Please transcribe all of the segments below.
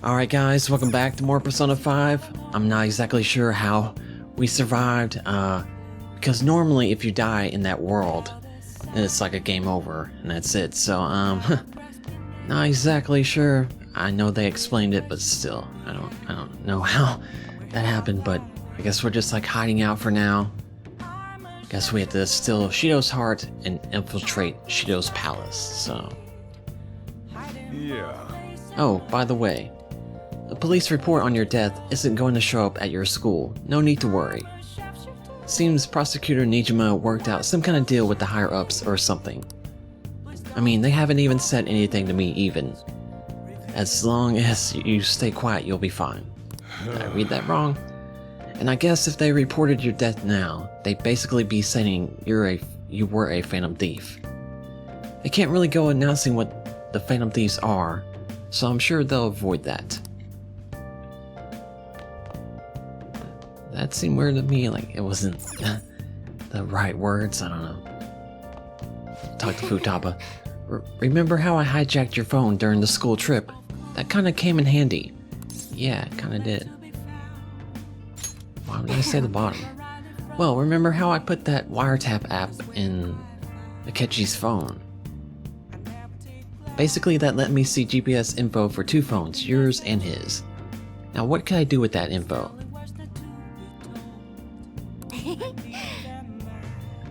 Alright guys, welcome back to more Persona 5. I'm not exactly sure how we survived, because normally if you die in that world, it's like a game over, and that's it, so, not exactly sure. I know they explained it, but still, I don't know how that happened, but I guess we're just like hiding out for now. Guess we have to steal Shido's heart and infiltrate Shido's palace, so... Yeah. Oh, by the way, the police report on your death isn't going to show up at your school. No need to worry. Seems Prosecutor Nijima worked out some kind of deal with the higher-ups or something. I mean, they haven't even said anything to me even. As long as you stay quiet, you'll be fine. Did I read that wrong? And I guess if they reported your death now, they'd basically be saying you were a Phantom Thief. They can't really go announcing what the Phantom Thieves are, so I'm sure they'll avoid that. That seemed weird to me, like it wasn't the right words, I don't know. Talk to Futaba. Remember how I hijacked your phone during the school trip? That kinda came in handy. Yeah, it kinda did. Why did I say the bottom? Well, remember how I put that wiretap app in Akechi's phone? Basically, that let me see GPS info for two phones, yours and his. Now what can I do with that info?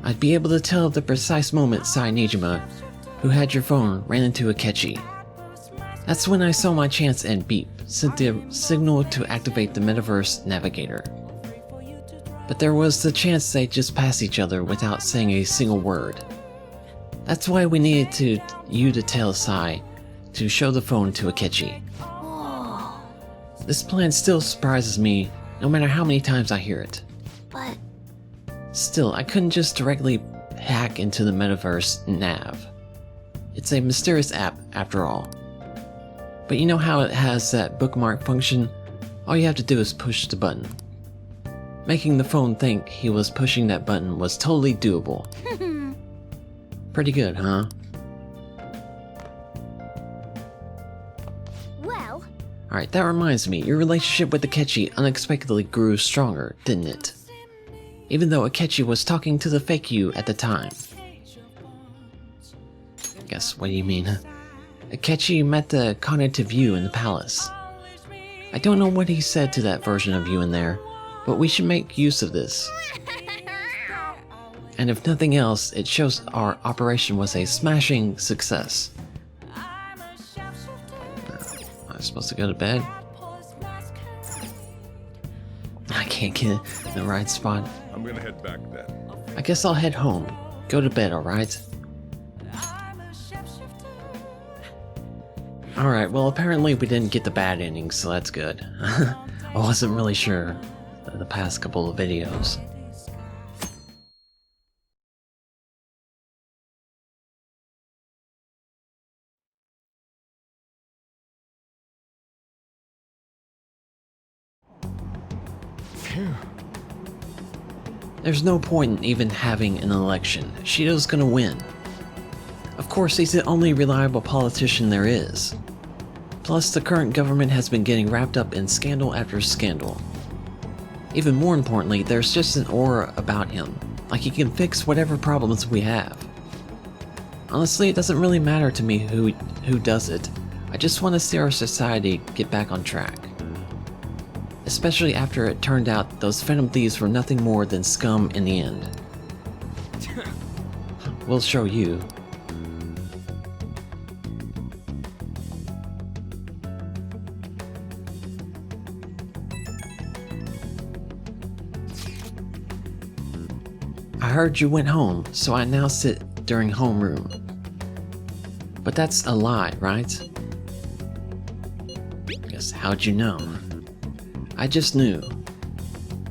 I'd be able to tell the precise moment Sai Nijima, who had your phone, ran into Akechi. That's when I saw my chance and beep, sent the signal to activate the Metaverse Navigator. But there was the chance they'd just pass each other without saying a single word. That's why we needed you to tell Sai to show the phone to Akechi. This plan still surprises me, no matter how many times I hear it. But... Still, I couldn't just directly hack into the Metaverse Nav. It's a mysterious app, after all. But you know how it has that bookmark function? All you have to do is push the button. Making the phone think he was pushing that button was totally doable. Pretty good, huh? Well... Alright, that reminds me, your relationship with Akechi unexpectedly grew stronger, didn't it? Even though Akechi was talking to the fake you at the time. Guess, what do you mean? Akechi met the cognitive you in the palace. I don't know what he said to that version of you in there, but we should make use of this. And if nothing else, it shows our operation was a smashing success. I'm supposed to go to bed? I can't get in the right spot. I'm gonna head back then. I guess I'll head home. Go to bed, alright? Alright, well apparently we didn't get the bad ending, so that's good. I wasn't really sure the past couple of videos. Phew. There's no point in even having an election. Shido's gonna win. Of course, he's the only reliable politician there is. Plus, the current government has been getting wrapped up in scandal after scandal. Even more importantly, there's just an aura about him, like he can fix whatever problems we have. Honestly, it doesn't really matter to me who does it. I just want to see our society get back on track. Especially after it turned out those Phantom Thieves were nothing more than scum in the end. We'll show you. I heard you went home, so I now sit during homeroom. But that's a lie, right? Guess how'd you know? I just knew.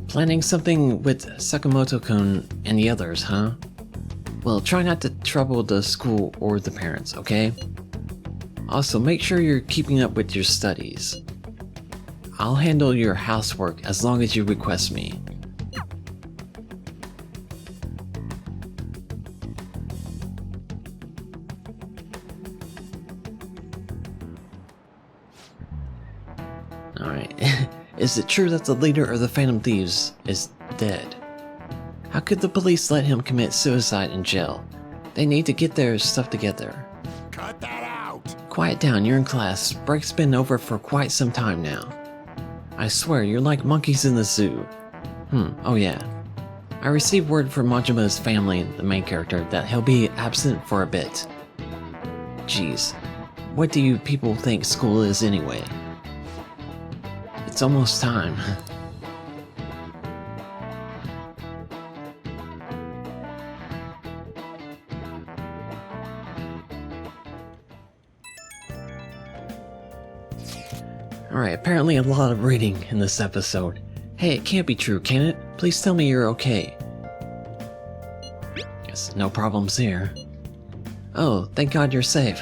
Planning something with Sakamoto-kun and the others, huh? Well, try not to trouble the school or the parents, okay? Also, make sure you're keeping up with your studies. I'll handle your housework as long as you request me. Alright. Is it true that the leader of the Phantom Thieves is dead? How could the police let him commit suicide in jail? They need to get their stuff together. Cut that out! Quiet down, you're in class. Break's been over for quite some time now. I swear, you're like monkeys in the zoo. Oh yeah. I received word from Majima's family, the main character, that he'll be absent for a bit. Jeez. What do you people think school is anyway? It's almost time. Alright, apparently a lot of reading in this episode. Hey, it can't be true, can it? Please tell me you're okay. Guess no problems here. Oh, thank God you're safe.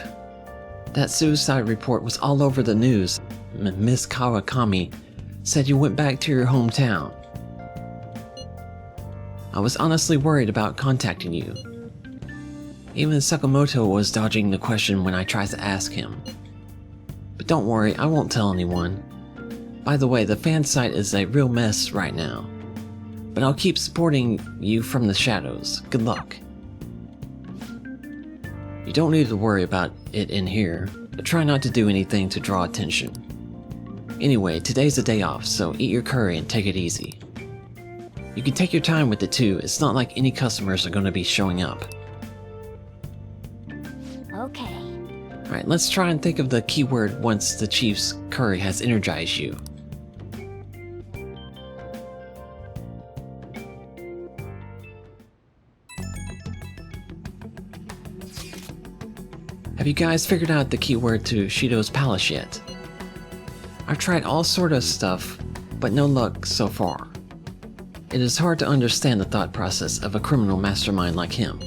That suicide report was all over the news. Miss Kawakami said you went back to your hometown. I was honestly worried about contacting you. Even Sakamoto was dodging the question when I tried to ask him. But don't worry, I won't tell anyone. By the way, the fan site is a real mess right now. But I'll keep supporting you from the shadows. Good luck. You don't need to worry about it in here, but try not to do anything to draw attention. Anyway, today's a day off, so eat your curry and take it easy. You can take your time with it too, it's not like any customers are going to be showing up. Okay. Alright, let's try and think of the keyword once the Chief's curry has energized you. Have you guys figured out the keyword to Shido's palace yet? I've tried all sort of stuff, but no luck so far. It is hard to understand the thought process of a criminal mastermind like him.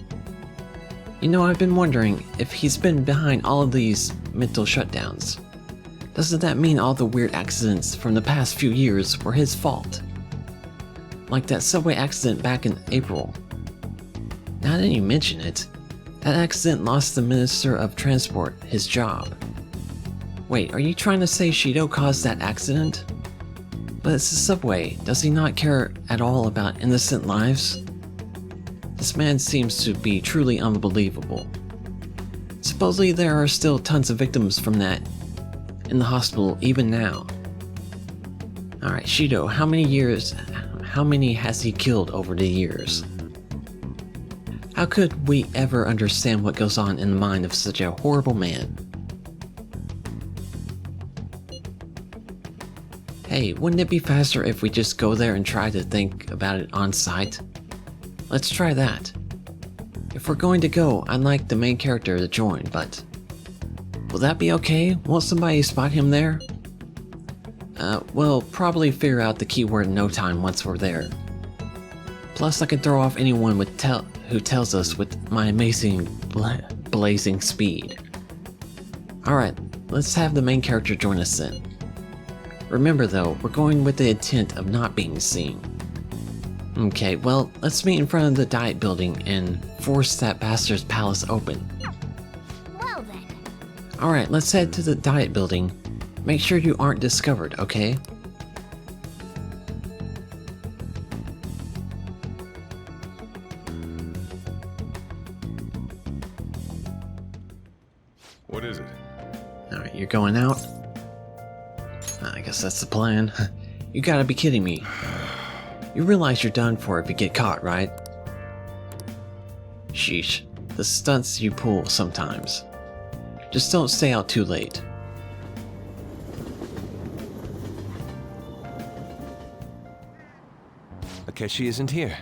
You know, I've been wondering if he's been behind all of these mental shutdowns. Doesn't that mean all the weird accidents from the past few years were his fault? Like that subway accident back in April. Now that you mention it, that accident lost the Minister of Transport his job. Wait, are you trying to say Shido caused that accident? But it's the subway, does he not care at all about innocent lives? This man seems to be truly unbelievable. Supposedly there are still tons of victims from that in the hospital even now. Alright, Shido, how many has he killed over the years? How could we ever understand what goes on in the mind of such a horrible man? Hey, wouldn't it be faster if we just go there and try to think about it on site? Let's try that. If we're going to go, I'd like the main character to join, but... will that be okay? Won't somebody spot him there? We'll probably figure out the keyword in no time once we're there. Plus, I can throw off anyone who tells us with my amazing blazing speed. Alright, let's have the main character join us then. Remember though, we're going with the intent of not being seen. Okay, well, let's meet in front of the diet building and force that bastard's palace open. Well then. Alright, let's head to the diet building. Make sure you aren't discovered, okay? What is it? Alright, you're going out? I guess that's the plan. You gotta be kidding me. You realize you're done for if you get caught, right? Sheesh, the stunts you pull sometimes. Just don't stay out too late. Akechi isn't here.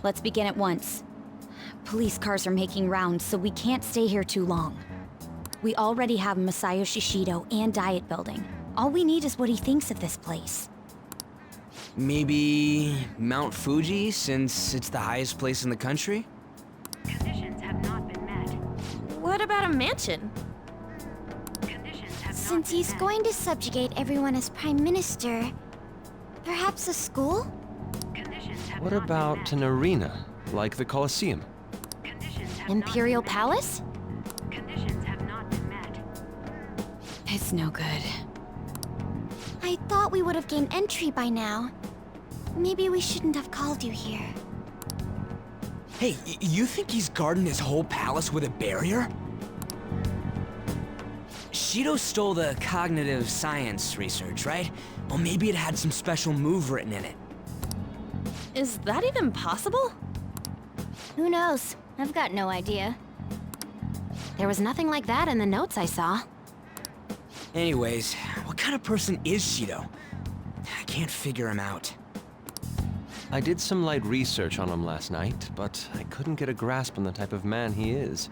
Let's begin at once. Police cars are making rounds, so we can't stay here too long. We already have Masayoshi Shido and Diet Building. All we need is what he thinks of this place. Maybe Mount Fuji, since it's the highest place in the country? Conditions have not been met. What about a mansion? Conditions have not Since been he's met. going to subjugate everyone as Prime Minister, perhaps a school? Conditions have What not about been an arena, like the Colosseum? met. Conditions have Imperial not been Palace? met. Conditions have not been met. It's no good. I thought we would have gained entry by now. Maybe we shouldn't have called you here. Hey, you think he's guarding his whole palace with a barrier? Shido stole the cognitive science research, right? Well, maybe it had some special move written in it. Is that even possible? Who knows? I've got no idea. There was nothing like that in the notes I saw. Anyways, what kind of person is Shido? I can't figure him out. I did some light research on him last night, but I couldn't get a grasp on the type of man he is.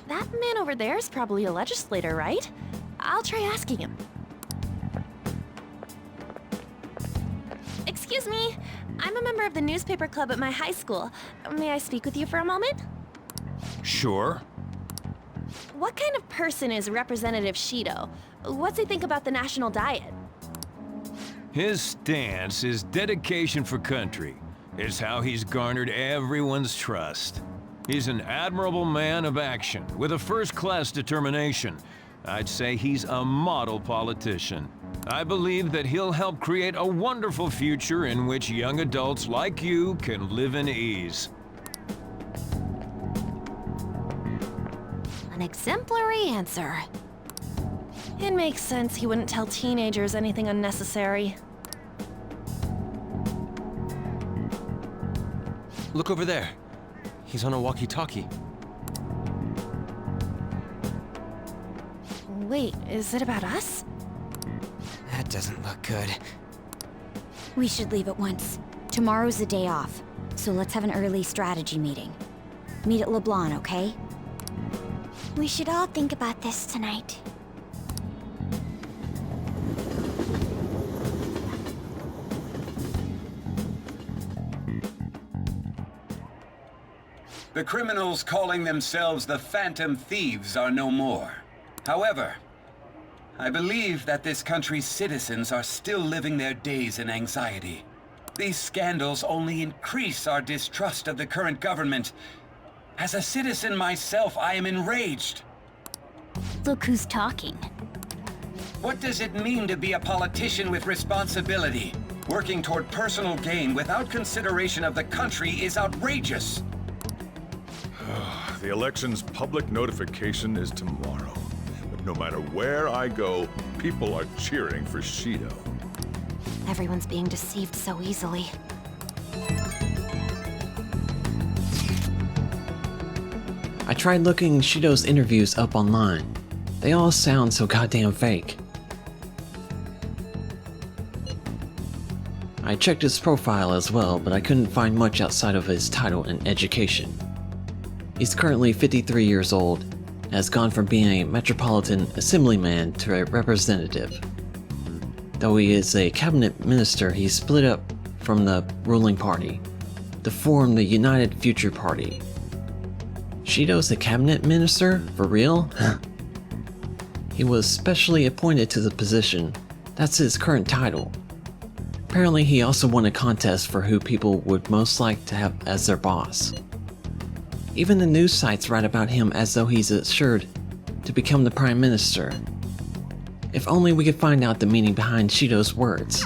That man over there is probably a legislator, right? I'll try asking him. Excuse me, I'm a member of the newspaper club at my high school. May I speak with you for a moment? Sure. What kind of person is Representative Shido? What's he think about the national diet? His stance, his dedication for country, is how he's garnered everyone's trust. He's an admirable man of action, with a first-class determination. I'd say he's a model politician. I believe that he'll help create a wonderful future in which young adults like you can live in ease. An exemplary answer. It makes sense he wouldn't tell teenagers anything unnecessary. Look over there. He's on a walkie-talkie. Wait, is it about us? That doesn't look good. We should leave at once. Tomorrow's the day off, so let's have an early strategy meeting. Meet at LeBlanc, okay? We should all think about this tonight. The criminals calling themselves the Phantom Thieves are no more. However, I believe that this country's citizens are still living their days in anxiety. These scandals only increase our distrust of the current government. As a citizen myself, I am enraged. Look who's talking. What does it mean to be a politician with responsibility? Working toward personal gain without consideration of the country is outrageous. The election's public notification is tomorrow. But no matter where I go, people are cheering for Shido. Everyone's being deceived so easily. I tried looking Shido's interviews up online. They all sound so goddamn fake. I checked his profile as well, but I couldn't find much outside of his title and education. He's currently 53 years old, has gone from being a metropolitan assemblyman to a representative. Though he is a cabinet minister, he split up from the ruling party to form the United Future Party. Shido's a cabinet minister? For real? He was specially appointed to the position. That's his current title. Apparently he also won a contest for who people would most like to have as their boss. Even the news sites write about him as though he's assured to become the Prime Minister. If only we could find out the meaning behind Shido's words.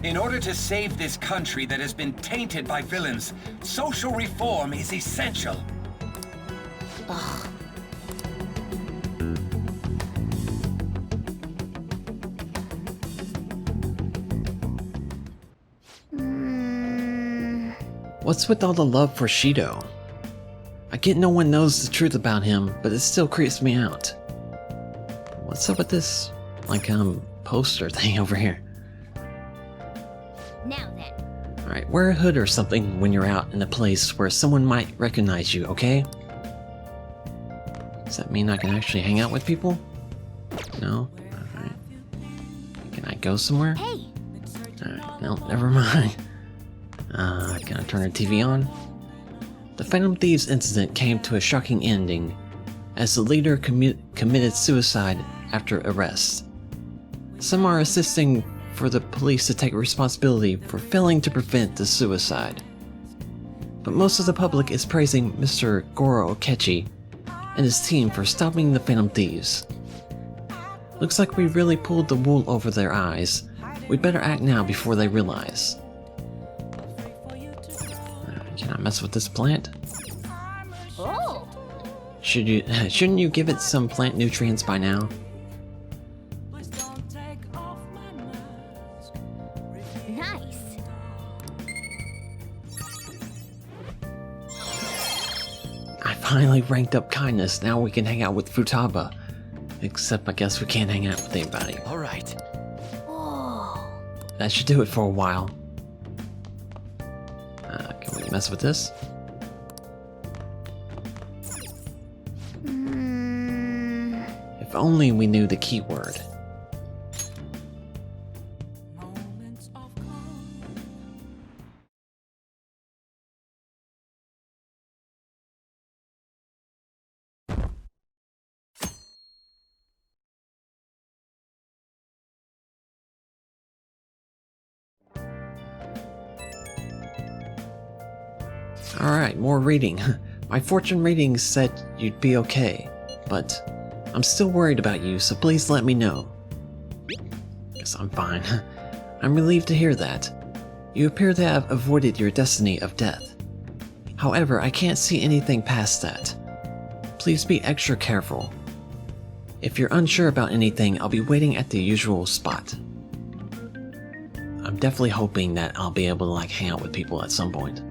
In order to save this country that has been tainted by villains, social reform is essential. Ugh. What's with all the love for Shido? I get no one knows the truth about him, but it still creeps me out. What's up with this, poster thing over here? Now then. Alright, wear a hood or something when you're out in a place where someone might recognize you, okay? Does that mean I can actually hang out with people? No? Alright. Can I go somewhere? Hey! Alright, no, never mind. Can I turn the TV on? The Phantom Thieves incident came to a shocking ending as the leader committed suicide after arrest. Some are insisting for the police to take responsibility for failing to prevent the suicide. but most of the public is praising Mr. Goro Okechi and his team for stopping the Phantom Thieves. Looks like we really pulled the wool over their eyes. We'd better act now before they realize. Can I mess with this plant? Oh! Shouldn't you give it some plant nutrients by now? Nice. I finally ranked up kindness. Now we can hang out with Futaba. Except I guess we can't hang out with anybody. All right. Whoa. That should do it for a while. Can we mess with this? If only we knew the keyword. Alright, more reading. My fortune reading said you'd be okay, but I'm still worried about you, so please let me know. Guess I'm fine. I'm relieved to hear that. You appear to have avoided your destiny of death. However, I can't see anything past that. Please be extra careful. If you're unsure about anything, I'll be waiting at the usual spot. I'm definitely hoping that I'll be able to hang out with people at some point.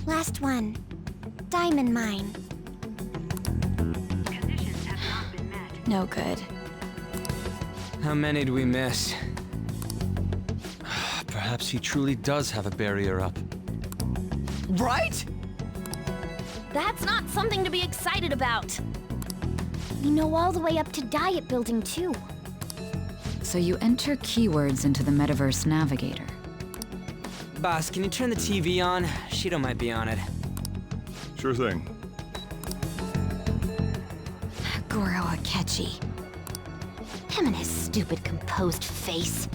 Last one. Diamond mine. Conditions have not been met. No good. How many do we miss? Perhaps he truly does have a barrier up. Right? That's not something to be excited about. We know all the way up to Diet Building, too. So you enter keywords into the Metaverse Navigator. Boss, can you turn the TV on? Shida might be on it. Sure thing. Goro Akechi. Him and his stupid composed face.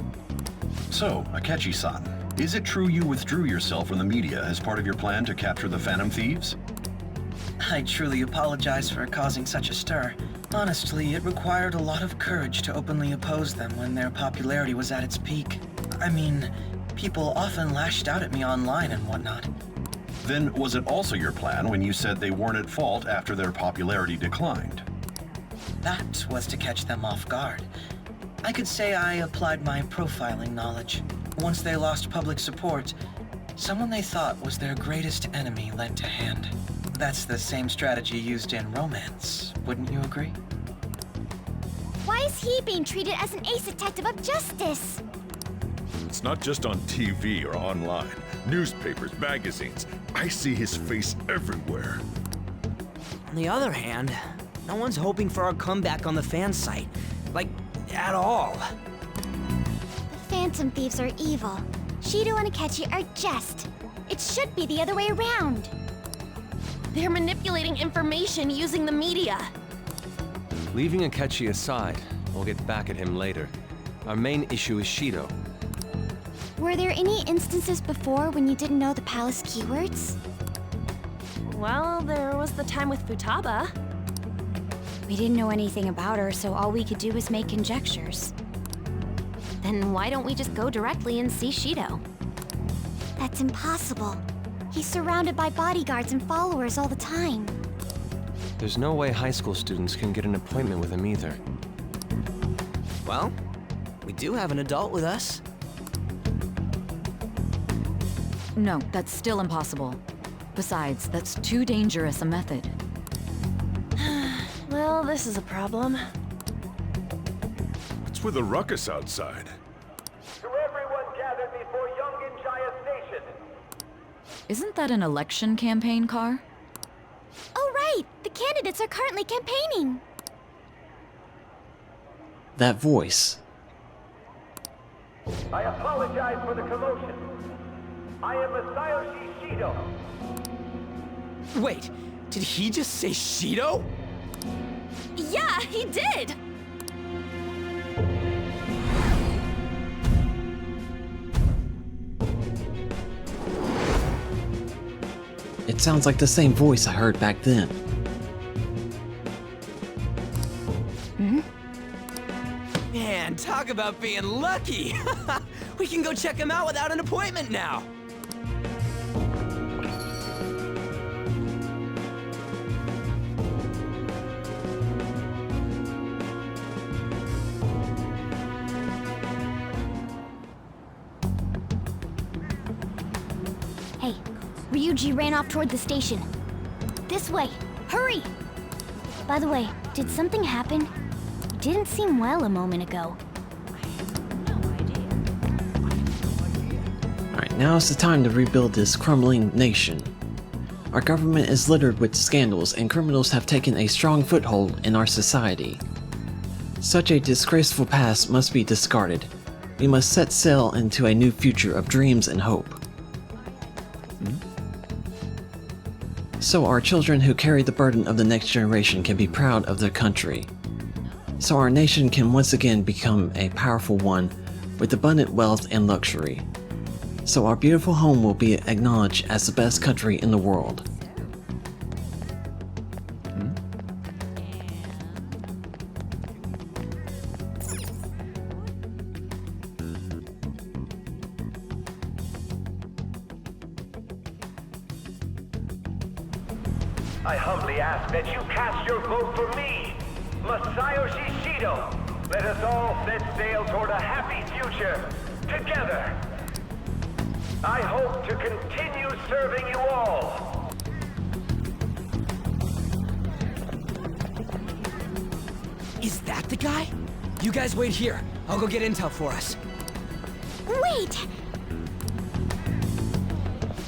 So, Akechi-san, is it true you withdrew yourself from the media as part of your plan to capture the Phantom Thieves? I truly apologize for causing such a stir. Honestly, it required a lot of courage to openly oppose them when their popularity was at its peak. I mean, people often lashed out at me online and whatnot. Then was it also your plan when you said they weren't at fault after their popularity declined? That was to catch them off guard. I could say I applied my profiling knowledge. Once they lost public support, someone they thought was their greatest enemy lent a hand. That's the same strategy used in romance, wouldn't you agree? Why is he being treated as an ace detective of justice? It's not just on TV or online. Newspapers, magazines. I see his face everywhere. On the other hand, no one's hoping for our comeback on the fan site. Like, at all. The Phantom Thieves are evil. Shido and Akechi are just. It should be the other way around. They're manipulating information using the media. Leaving Akechi aside, we'll get back at him later. Our main issue is Shido. Were there any instances before when you didn't know the palace keywords? Well, there was the time with Futaba. We didn't know anything about her, so all we could do was make conjectures. Then why don't we just go directly and see Shido? That's impossible. He's surrounded by bodyguards and followers all the time. There's no way high school students can get an appointment with him either. Well, we do have an adult with us. No, that's still impossible. Besides, that's too dangerous a method. Well, this is a problem. What's with the ruckus outside? To everyone gathered before Yongen Station. Isn't that an election campaign car? Oh, right! The candidates are currently campaigning! That voice. I apologize for the commotion. I am Masayoshi Shido. Wait, did he just say Shido? Yeah, he did! It sounds like the same voice I heard back then. Man, talk about being lucky! We can go check him out without an appointment now! Hey, Ryuji ran off toward the station. This way! Hurry! By the way, did something happen? It didn't seem well a moment ago. Alright, now is the time to rebuild this crumbling nation. Our government is littered with scandals and criminals have taken a strong foothold in our society. Such a disgraceful past must be discarded. We must set sail into a new future of dreams and hope. So our children who carry the burden of the next generation can be proud of their country. So our nation can once again become a powerful one with abundant wealth and luxury. So our beautiful home will be acknowledged as the best country in the world. I humbly ask that you cast your vote for me, Masayoshi Shida. Let us all set sail toward a happy future, together. I hope to continue serving you all. Is that the guy? You guys wait here. I'll go get intel for us. Wait!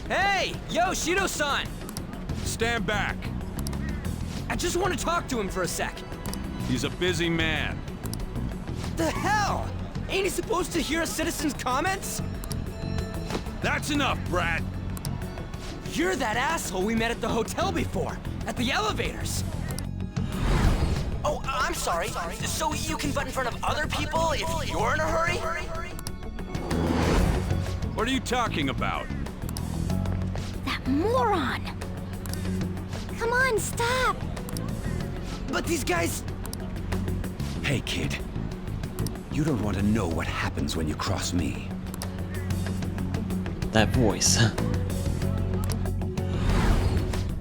Hey! Yo, Shido-san! Stand back. I just want to talk to him for a sec. He's a busy man. The hell? Ain't he supposed to hear a citizen's comments? That's enough, brat. You're that asshole we met at the hotel before, at the elevators. Oh, I'm sorry. So you can butt in front of other people if you're in a hurry? What are you talking about? That moron! Come on, stop! But these guys... Hey, kid. You don't want to know what happens when you cross me. That voice.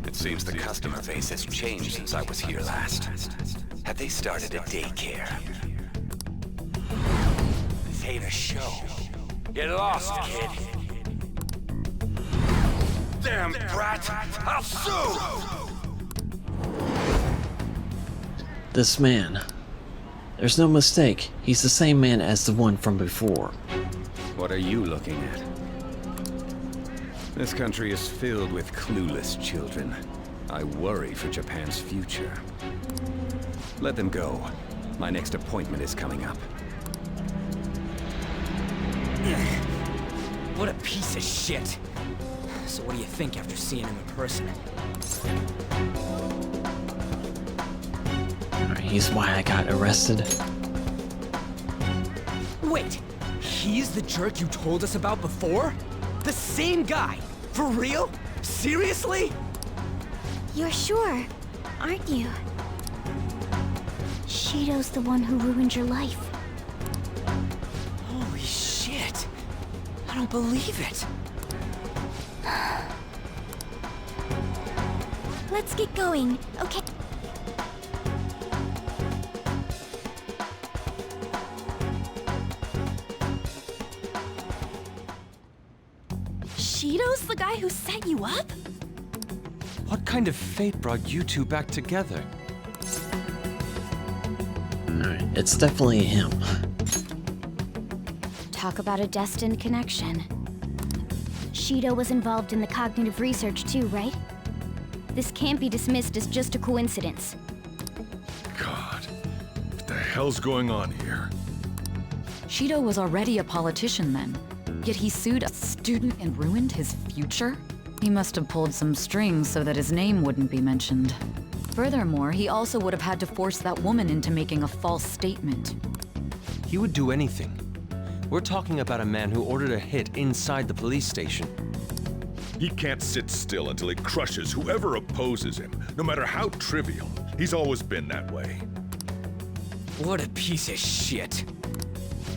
It seems the customer base has changed since I was here last. Have they started a daycare? This ain't a show. Get lost, kid. Damn brat! I'll sue! This man. There's no mistake, he's the same man as the one from before. What are you looking at? This country is filled with clueless children. I worry for Japan's future. Let them go. My next appointment is coming up. What a piece of shit. So what do you think after seeing him in person? He's why I got arrested. Wait, he's the jerk you told us about before? The same guy? For real? Seriously? You're sure, aren't you? Shido's the one who ruined your life. Holy shit. I don't believe it. Let's get going, okay? Shido's the guy who set you up? What kind of fate brought you two back together? Alright, it's definitely him. Talk about a destined connection. Shida was involved in the cognitive research too, right? This can't be dismissed as just a coincidence. God, what the hell's going on here? Shida was already a politician then, yet he sued a student and ruined his future? He must have pulled some strings so that his name wouldn't be mentioned. Furthermore, he also would have had to force that woman into making a false statement. He would do anything. We're talking about a man who ordered a hit inside the police station. He can't sit still until he crushes whoever opposes him, no matter how trivial. He's always been that way. What a piece of shit.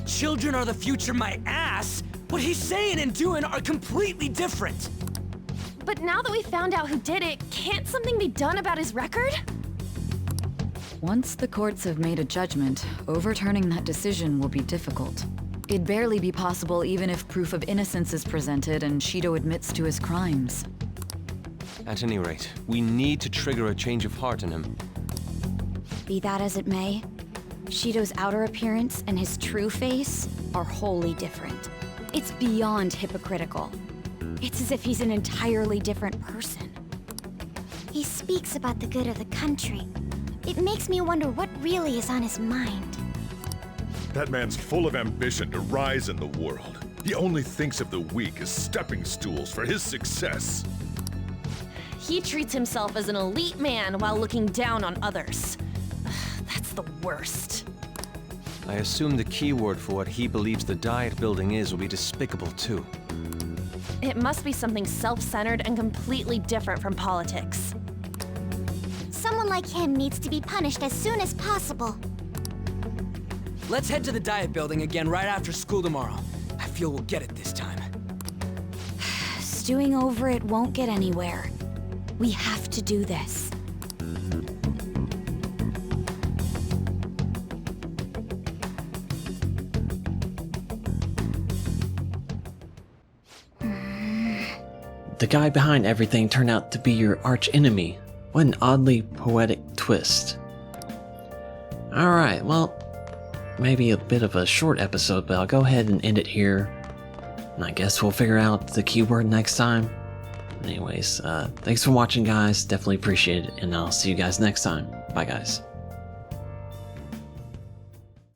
Children are the future, my ass! What he's saying and doing are completely different! But now that we found out who did it, can't something be done about his record? Once the courts have made a judgment, overturning that decision will be difficult. It'd barely be possible even if proof of innocence is presented and Shido admits to his crimes. At any rate, we need to trigger a change of heart in him. Be that as it may, Shido's outer appearance and his true face are wholly different. It's beyond hypocritical. It's as if he's an entirely different person. He speaks about the good of the country. It makes me wonder what really is on his mind. That man's full of ambition to rise in the world. He only thinks of the weak as stepping stools for his success. He treats himself as an elite man while looking down on others. That's the worst. I assume the keyword for what he believes the Diet Building is will be despicable too. It must be something self-centered and completely different from politics. Someone like him needs to be punished as soon as possible. Let's head to the Diet Building again right after school tomorrow. I feel we'll get it this time. Stewing over it won't get anywhere. We have to do this. The guy behind everything turned out to be your arch enemy. What an oddly poetic twist. Alright, well, maybe a bit of a short episode, but I'll go ahead and end it here. And I guess we'll figure out the keyword next time. Anyways, thanks for watching, guys. Definitely appreciate it, and I'll see you guys next time. Bye, guys.